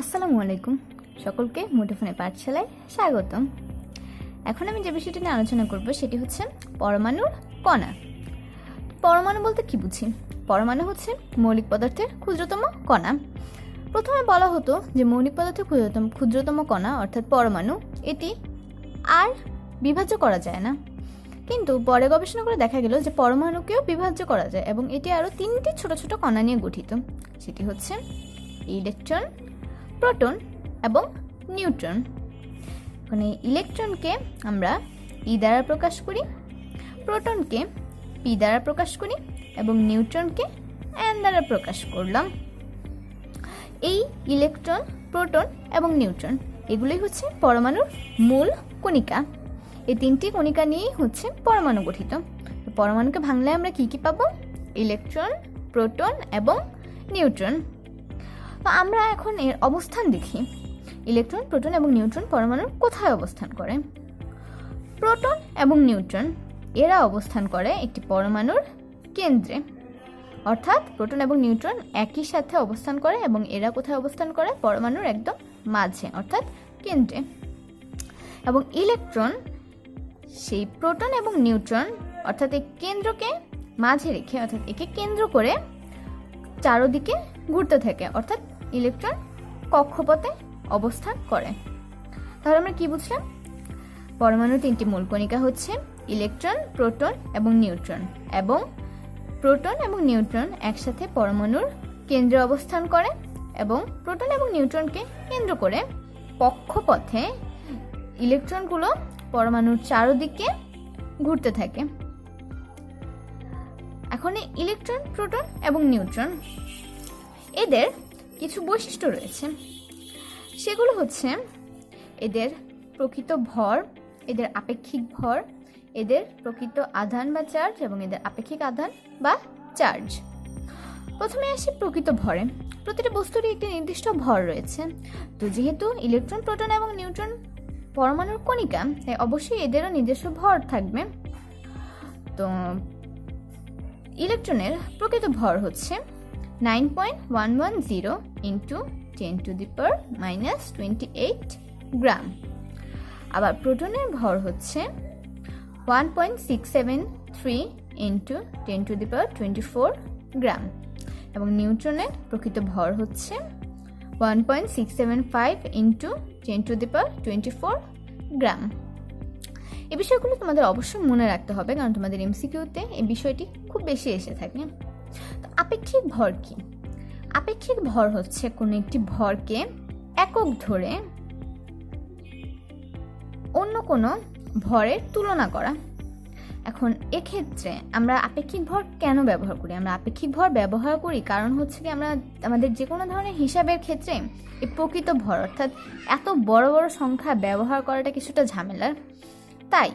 আসসালামু আলাইকুম, সকলকে মুঠোফোনে পাঠশালায় স্বাগতম। এখন আমি যে বিষয়টি নিয়ে আলোচনা করব সেটি হচ্ছে পরমাণুর কণা। পরমাণু বলতে কি বুঝি? পরমাণু হচ্ছে মৌলিক পদার্থের ক্ষুদ্রতম কণা। প্রথমে বলা হতো যে মৌলিক পদার্থের ক্ষুদ্রতম কণা অর্থাৎ পরমাণু এটি আর বিভাজ্য করা যায় না, কিন্তু পরে গবেষণা করে দেখা গেল যে পরমাণুকেও বিভাজ্য করা যায় এবং এটি আরও তিনটি ছোট ছোট কণা নিয়ে গঠিত। সেটি হচ্ছে ইলেকট্রন, প্রোটন এবং নিউট্রন। মানে ইলেকট্রনকে আমরা ই দ্বারা প্রকাশ করি, প্রোটনকে পি দ্বারা প্রকাশ করি এবং নিউট্রনকে এন দ্বারা প্রকাশ করলাম। এই ইলেকট্রন, প্রোটন এবং নিউট্রন এগুলোই হচ্ছে পরমাণুর মূল কণিকা। এই তিনটি কণিকা নিয়েই হচ্ছে পরমাণু গঠিত। পরমাণুকে ভাঙলে আমরা কি কি পাবো? ইলেকট্রন, প্রোটন এবং নিউট্রন। তো আমরা এখন এর অবস্থান দেখি। ইলেকট্রন, প্রোটন এবং নিউট্রন পরমাণুর কোথায় অবস্থান করে? প্রোটন এবং নিউট্রন এরা অবস্থান করে একটি পরমাণুর কেন্দ্রে, অর্থাৎ প্রোটন এবং নিউট্রন একই সাথে অবস্থান করে এবং এরা কোথায় অবস্থান করে? পরমাণুর একদম মাঝে অর্থাৎ কেন্দ্রে। এবং ইলেকট্রন সেই প্রোটন এবং নিউট্রন অর্থাৎ এই কেন্দ্রকে মাঝে রেখে অর্থাৎ একে কেন্দ্র করে চারদিকে ঘুরতে থাকে, অর্থাৎ ইলেকট্রন কক্ষপথে অবস্থান করে। তাহলে আমরা কি বুঝলাম? পরমাণুর তিনটি মূল কণিকা হচ্ছে ইলেকট্রন, প্রোটন এবং নিউট্রন, এবং প্রোটন এবং নিউট্রন একসাথে পরমাণুর কেন্দ্রে অবস্থান করে এবং প্রোটন এবং নিউট্রনকে কেন্দ্র করে কক্ষপথে ইলেকট্রনগুলো পরমাণুর চারদিকে ঘুরতে থাকে। এখন এই ইলেকট্রন, প্রোটন এবং নিউট্রন এদের কিছু বৈশিষ্ট্য রয়েছে। সেগুলো হচ্ছে এদের প্রকৃত ভর, এদের আপেক্ষিক ভর, এদের প্রকৃত আধান বা চার্জ এবং এদের আপেক্ষিক আধান বা চার্জ। প্রথমে আসি প্রকৃত ভরে। প্রতিটি বস্তুরই একটি নির্দিষ্ট ভর রয়েছে। তো যেহেতু ইলেকট্রন, প্রোটন এবং নিউট্রন পরমাণুর কণিকা, তাই অবশ্যই এদেরও নিজস্ব ভর থাকবে। তো ইলেকট্রনের প্রকৃত ভর হচ্ছে 9.110 ইন্টু 10⁻⁻28 গ্রাম। আবার প্রোটনের ভর হচ্ছে 1.673 ইন্টু 10⁻24 গ্রাম এবং নিউট্রনের প্রকৃত ভর হচ্ছে 1.675 ইন্টু 10⁻24 গ্রাম। এই বিষয়গুলো তোমাদের অবশ্যই মনে রাখতে হবে, কারণ তোমাদের এমসিকিউতে এই বিষয়টি খুব বেশি এসে থাকে। তো আপেক্ষিক ভর কি? আপেক্ষিক ভর হচ্ছে কোনো একটি ভরকে একক ধরে অন্য কোনো ভরের তুলনা করা। এখন এক্ষেত্রে আমরা আপেক্ষিক ভর কেন ব্যবহার করি? আমরা আপেক্ষিক ভর ব্যবহার করি কারণ হচ্ছে কি আমরা আমাদের যে কোনো ধরনের হিসাবের ক্ষেত্রে এই প্রকৃত ভর অর্থাৎ এত বড় বড় সংখ্যা ব্যবহার করাটা কিছুটা ঝামেলার। তাই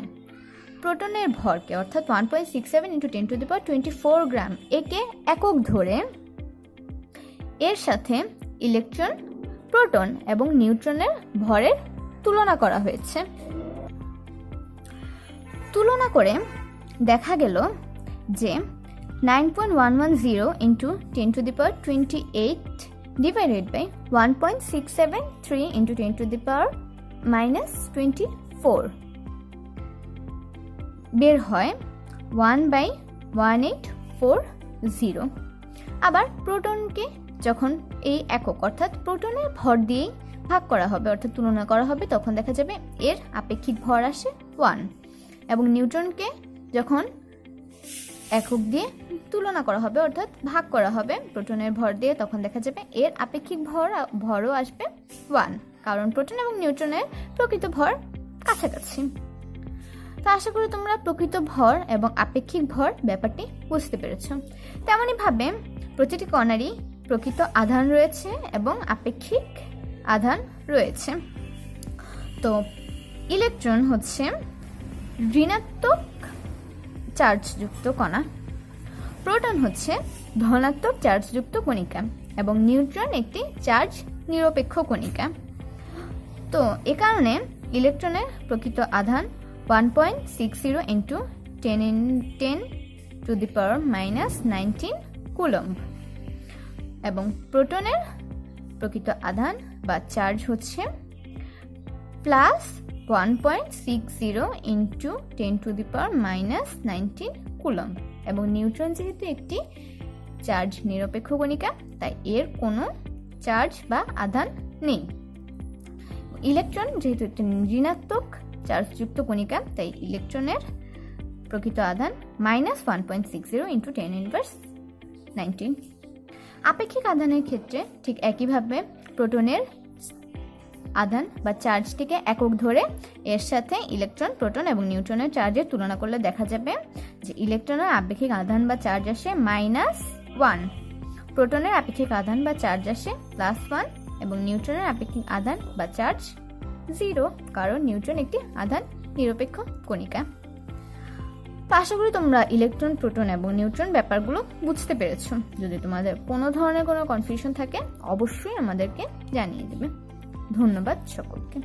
প্রোটনের ভরকে অর্থাৎ 1.67 ইন্টু 10⁻24 গ্রাম একে একক ধরে এর সাথে ইলেকট্রন, প্রোটন এবং নিউট্রনের ভরের তুলনা করা হয়েছে। তুলনা করে দেখা গেল যে 9.110 ইন্টু 10⁻28 ডিভাইডেড বাই 1.673 ইন্টু 10⁻⁻24 বের হয় 1/1840। আবার প্রোটনকে যখন এই একক অর্থাৎ প্রোটনের ভর দিয়েই ভাগ করা হবে অর্থাৎ তুলনা করা হবে, তখন দেখা যাবে এর আপেক্ষিক ভর আসে 1 এবং নিউট্রনকে যখন একক দিয়ে তুলনা করা হবে অর্থাৎ ভাগ করা হবে প্রোটনের ভর দিয়ে, তখন দেখা যাবে এর আপেক্ষিক ভরও আসবে 1, কারণ প্রোটন এবং নিউট্রনের প্রকৃত ভর কাছাকাছি। তো আশা করি তোমরা প্রকৃত ভর এবং আপেক্ষিক ভর ব্যাপারটি বুঝতে পেরেছ। তেমনই ভাবে প্রতিটি কণারই প্রকৃত আধান রয়েছে এবং আপেক্ষিক আধান রয়েছে। তো ইলেকট্রন হচ্ছে ঋণাত্মক চার্জযুক্ত কণা, প্রোটন হচ্ছে ধনাত্মক চার্জযুক্ত কণিকা এবং নিউট্রন একটি চার্জ নিরপেক্ষ কণিকা। তো এ কারণে ইলেকট্রনের প্রকৃত আধান 1.60 ইন্টু 10⁻⁻19 কুলম্ব এবং প্রোটনের প্রকৃত আধান বা চার্জ হচ্ছে প্লাস 1.60 ইন্টু 10⁻⁻19 কুলম্ব, এবং নিউট্রন যেহেতু একটি চার্জ নিরপেক্ষ কণিকা তাই এর কোনো চার্জ বা আধান নেই। ইলেকট্রন যেহেতু একটি ঋণাত্মক চার্জযুক্ত কণিকা তাই ইলেকট্রনের প্রকৃত আধান -1.60 ইন্টু 10⁻19। আপেক্ষিক আধানের ক্ষেত্রে ঠিক একইভাবে প্রোটনের আধান বা চার্জটিকে একক ধরে এর সাথে ইলেকট্রন, প্রোটন এবং নিউট্রনের চার্জের তুলনা করলে দেখা যাবে যে ইলেকট্রনের আপেক্ষিক আধান বা চার্জ আসে -1, প্রোটনের আপেক্ষিক আধান বা চার্জ আসে +1 এবং নিউট্রনের আপেক্ষিক আধান বা চার্জ 0, কারণ নিউট্রন একটি আধান নিরপেক্ষ কণিকা। তো আশা করি তোমরা ইলেকট্রন, প্রোটন এবং নিউট্রন ব্যাপারগুলো বুঝতে পেরেছো। যদি তোমাদের কোনো ধরনের কোনো কনফিউশন থাকে অবশ্যই আমাদেরকে জানিয়ে দেবে। ধন্যবাদ সকলকে।